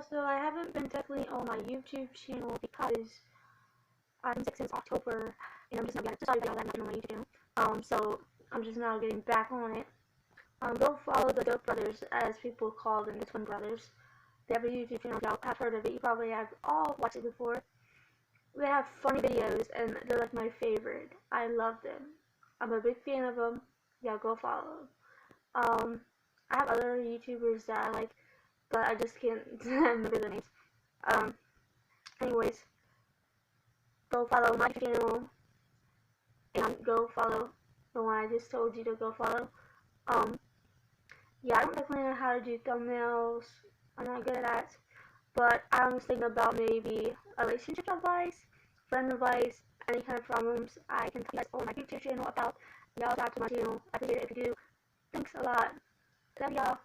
So I haven't been definitely on my YouTube channel because I've been sick since October, and I'm just not getting sorry about that. I'm not on my YouTube channel. So I'm just now getting back on it. Go follow the Dope Brothers, as people call them, the twin brothers. They have a YouTube channel. If y'all have heard of it, you probably have all watched it before. They have funny videos, and they're like my favorite. I love them. I'm a big fan of them. Y'all go follow. I have other YouTubers that I like, but I just can't remember their names. Um, anyways, go follow my channel, and go follow the one I just told you to go follow. Yeah, I don't definitely know how to do thumbnails. I'm not good at that. But I was thinking about maybe a relationship advice, friend advice, any kind of problems I can tell you guys on my YouTube channel about. Y'all subscribe to my channel. I appreciate it if you do. Thanks a lot. Love y'all.